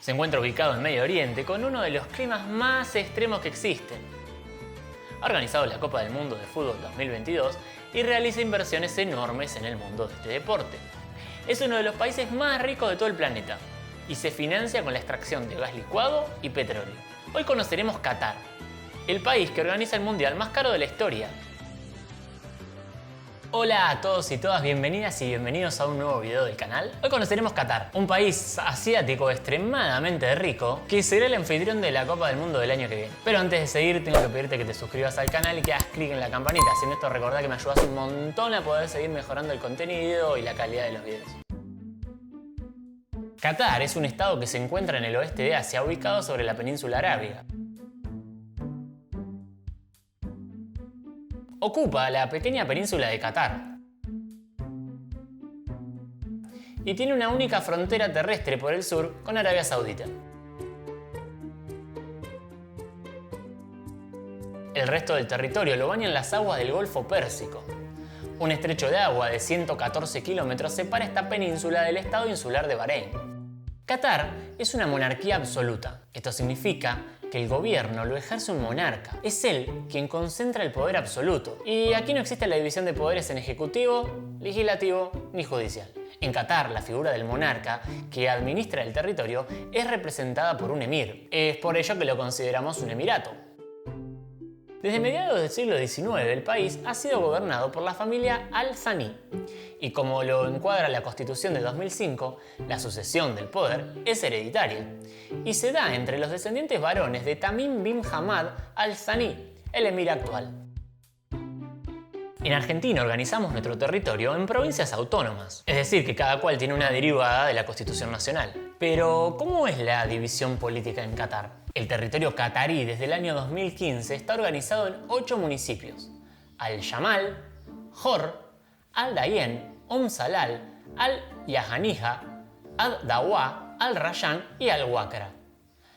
Se encuentra ubicado en Medio Oriente con uno de los climas más extremos que existen. Ha organizado la Copa del Mundo de Fútbol 2022 y realiza inversiones enormes en el mundo de este deporte. Es uno de los países más ricos de todo el planeta y se financia con la extracción de gas licuado y petróleo. Hoy conoceremos Qatar, el país que organiza el mundial más caro de la historia. Hola a todos y todas, bienvenidas y bienvenidos a un nuevo video del canal. Hoy conoceremos Qatar, un país asiático extremadamente rico que será el anfitrión de la Copa del Mundo del año que viene. Pero antes de seguir tengo que pedirte que te suscribas al canal y que hagas clic en la campanita. Haciendo esto recordá que me ayudas un montón a poder seguir mejorando el contenido y la calidad de los videos. Qatar es un estado que se encuentra en el oeste de Asia, ubicado sobre la península arábiga. Ocupa la pequeña península de Qatar y tiene una única frontera terrestre por el sur con Arabia Saudita. El resto del territorio lo bañan las aguas del Golfo Pérsico. Un estrecho de agua de 114 kilómetros separa esta península del estado insular de Bahrein. Qatar es una monarquía absoluta. Esto significa que el gobierno lo ejerce un monarca. Es él quien concentra el poder absoluto. Y aquí no existe la división de poderes en ejecutivo, legislativo ni judicial. En Qatar, la figura del monarca, que administra el territorio, es representada por un emir. Es por ello que lo consideramos un emirato. Desde mediados del siglo XIX, el país ha sido gobernado por la familia Al Thani. Y como lo encuadra la Constitución de 2005, la sucesión del poder es hereditaria y se da entre los descendientes varones de Tamim bin Hamad Al Thani, el emir actual. En Argentina organizamos nuestro territorio en provincias autónomas, es decir, que cada cual tiene una derivada de la Constitución Nacional. Pero, ¿cómo es la división política en Qatar? El territorio qatarí desde el año 2015 está organizado en 8 municipios: Al-Yamal, Jor, Al-Dayen, Salal, Al-Yahanija, Ad-Dawa, Al-Rayyan y Al-Wakra.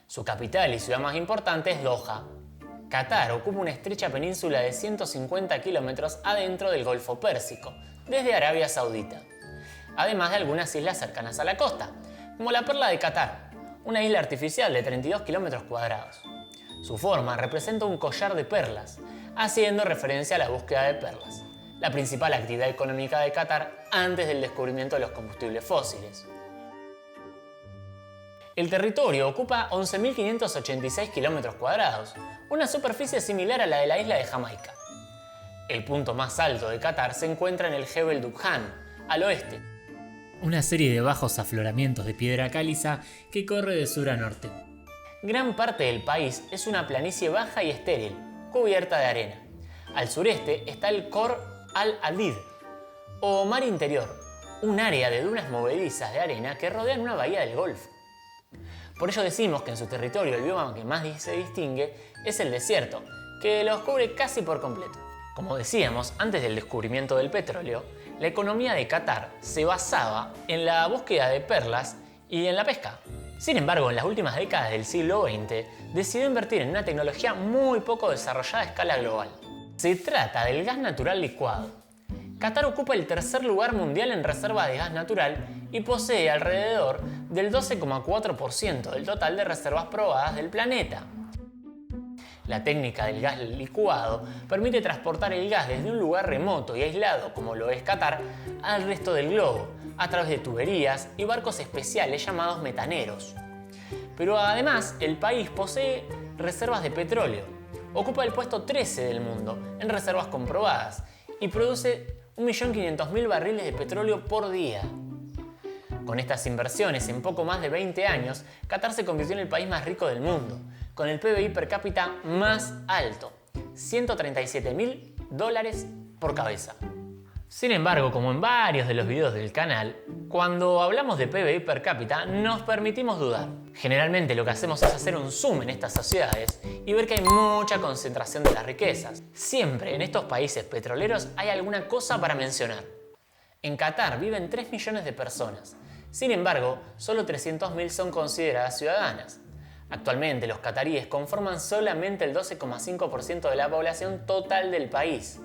Su capital y ciudad más importante es Doha. Qatar ocupa una estrecha península de 150 kilómetros adentro del Golfo Pérsico, desde Arabia Saudita, además de algunas islas cercanas a la costa, como la Perla de Qatar, una isla artificial de 32 kilómetros cuadrados. Su forma representa un collar de perlas, haciendo referencia a la búsqueda de perlas, la principal actividad económica de Qatar antes del descubrimiento de los combustibles fósiles. El territorio ocupa 11.586 kilómetros cuadrados, una superficie similar a la de la isla de Jamaica. El punto más alto de Qatar se encuentra en el Jebel Dukhan, al oeste, una serie de bajos afloramientos de piedra caliza que corre de sur a norte. Gran parte del país es una planicie baja y estéril, cubierta de arena. Al sureste está el Khor al-Hadid, o mar interior, un área de dunas movedizas de arena que rodean una bahía del Golfo. Por ello decimos que en su territorio el bioma que más se distingue es el desierto, que los cubre casi por completo. Como decíamos, antes del descubrimiento del petróleo, la economía de Qatar se basaba en la búsqueda de perlas y en la pesca. Sin embargo, en las últimas décadas del siglo XX, decidió invertir en una tecnología muy poco desarrollada a escala global. Se trata del gas natural licuado. Qatar ocupa el tercer lugar mundial en reservas de gas natural y posee alrededor del 12,4% del total de reservas probadas del planeta. La técnica del gas licuado permite transportar el gas desde un lugar remoto y aislado, como lo es Qatar, al resto del globo, a través de tuberías y barcos especiales llamados metaneros. Pero además, el país posee reservas de petróleo. Ocupa el puesto 13 del mundo en reservas comprobadas y produce 1.500.000 barriles de petróleo por día. Con estas inversiones en poco más de 20 años, Qatar se convirtió en el país más rico del mundo, con el PBI per cápita más alto, $137.000 por cabeza. Sin embargo, como en varios de los videos del canal, cuando hablamos de PBI per cápita nos permitimos dudar. Generalmente lo que hacemos es hacer un zoom en estas sociedades y ver que hay mucha concentración de las riquezas. Siempre en estos países petroleros hay alguna cosa para mencionar. En Qatar viven 3 millones de personas. Sin embargo, solo 300.000 son consideradas ciudadanas. Actualmente los cataríes conforman solamente el 12,5% de la población total del país.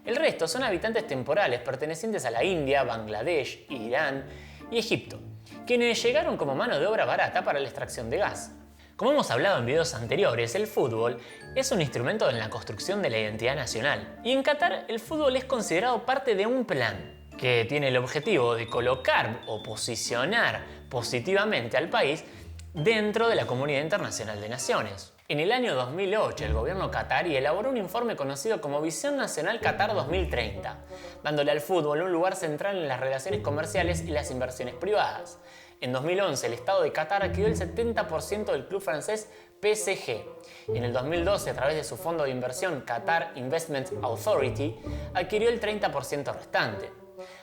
El resto son habitantes temporales pertenecientes a la India, Bangladesh, Irán y Egipto, quienes llegaron como mano de obra barata para la extracción de gas. Como hemos hablado en videos anteriores, el fútbol es un instrumento en la construcción de la identidad nacional. Y en Qatar el fútbol es considerado parte de un plan que tiene el objetivo de colocar o posicionar positivamente al país dentro de la comunidad internacional de naciones. En el año 2008, el gobierno qatarí elaboró un informe conocido como Visión Nacional Qatar 2030, dándole al fútbol un lugar central en las relaciones comerciales y las inversiones privadas. En 2011, el Estado de Qatar adquirió el 70% del club francés PSG. Y en el 2012, a través de su fondo de inversión Qatar Investment Authority, adquirió el 30% restante.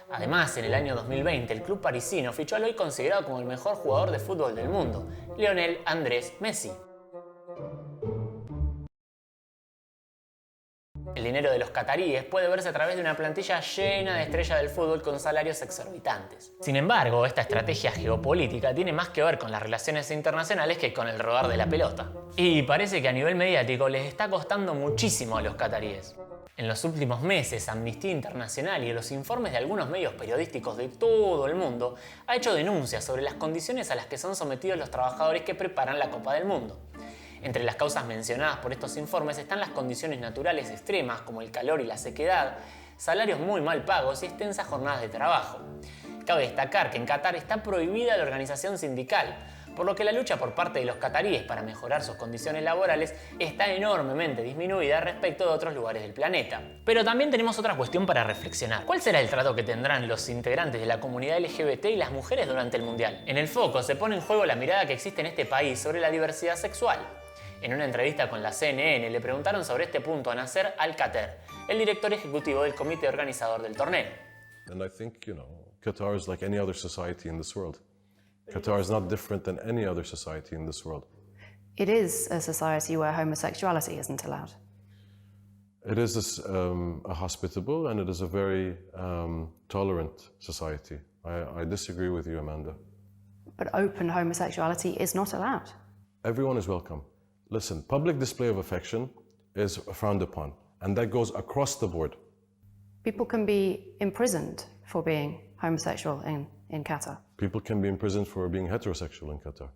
Además, en el año 2020, el club parisino fichó al hoy considerado como el mejor jugador de fútbol del mundo, Lionel Andrés Messi. El dinero de los cataríes puede verse a través de una plantilla llena de estrellas del fútbol con salarios exorbitantes. Sin embargo, esta estrategia geopolítica tiene más que ver con las relaciones internacionales que con el rodar de la pelota. Y parece que a nivel mediático les está costando muchísimo a los cataríes. En los últimos meses, Amnistía Internacional y los informes de algunos medios periodísticos de todo el mundo ha hecho denuncias sobre las condiciones a las que son sometidos los trabajadores que preparan la Copa del Mundo. Entre las causas mencionadas por estos informes están las condiciones naturales extremas como el calor y la sequedad, salarios muy mal pagos y extensas jornadas de trabajo. Cabe destacar que en Qatar está prohibida la organización sindical, por lo que la lucha por parte de los cataríes para mejorar sus condiciones laborales está enormemente disminuida respecto de otros lugares del planeta. Pero también tenemos otra cuestión para reflexionar. ¿Cuál será el trato que tendrán los integrantes de la comunidad LGBT y las mujeres durante el Mundial? En el foco se pone en juego la mirada que existe en este país sobre la diversidad sexual. En una entrevista con la CNN le preguntaron sobre este punto a Nasser Al-Khater, el director ejecutivo del comité organizador del torneo. And I think, Qatar is like any other society in this world. Qatar is not different than any other society in this world. It is a society where homosexuality isn't allowed. It is a hospitable and it is a very tolerant society. I disagree with you, Amanda. But open homosexuality is not allowed. Everyone is welcome. Listen, public display of affection is frowned upon, and that goes across the board. People can be imprisoned for being homosexual in Qatar. People can be imprisoned for being heterosexual in Qatar.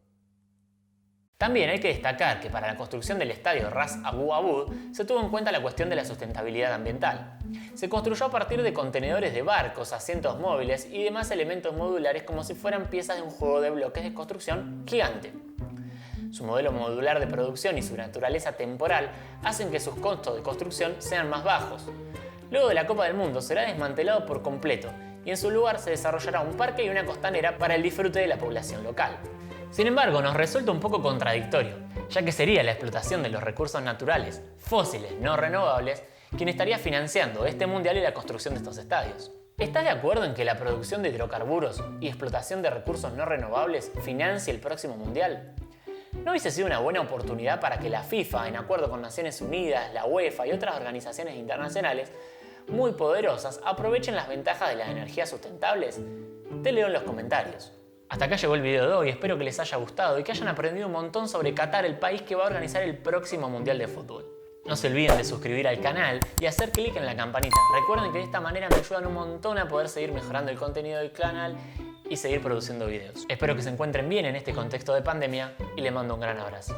También hay que destacar que para la construcción del estadio Ras Abu Abud se tuvo en cuenta la cuestión de la sustentabilidad ambiental. Se construyó a partir de contenedores de barcos, asientos móviles y demás elementos modulares como si fueran piezas de un juego de bloques de construcción gigante. Su modelo modular de producción y su naturaleza temporal hacen que sus costos de construcción sean más bajos. Luego de la Copa del Mundo será desmantelado por completo y en su lugar se desarrollará un parque y una costanera para el disfrute de la población local. Sin embargo, nos resulta un poco contradictorio, ya que sería la explotación de los recursos naturales, fósiles, no renovables, quien estaría financiando este mundial y la construcción de estos estadios. ¿Estás de acuerdo en que la producción de hidrocarburos y explotación de recursos no renovables financie el próximo mundial? ¿No hubiese sido una buena oportunidad para que la FIFA, en acuerdo con Naciones Unidas, la UEFA y otras organizaciones internacionales muy poderosas, aprovechen las ventajas de las energías sustentables? Te leo en los comentarios. Hasta acá llegó el video de hoy, espero que les haya gustado y que hayan aprendido un montón sobre Qatar, el país que va a organizar el próximo Mundial de Fútbol. No se olviden de suscribir al canal y hacer clic en la campanita. Recuerden que de esta manera me ayudan un montón a poder seguir mejorando el contenido del canal y seguir produciendo videos. Espero que se encuentren bien en este contexto de pandemia y les mando un gran abrazo.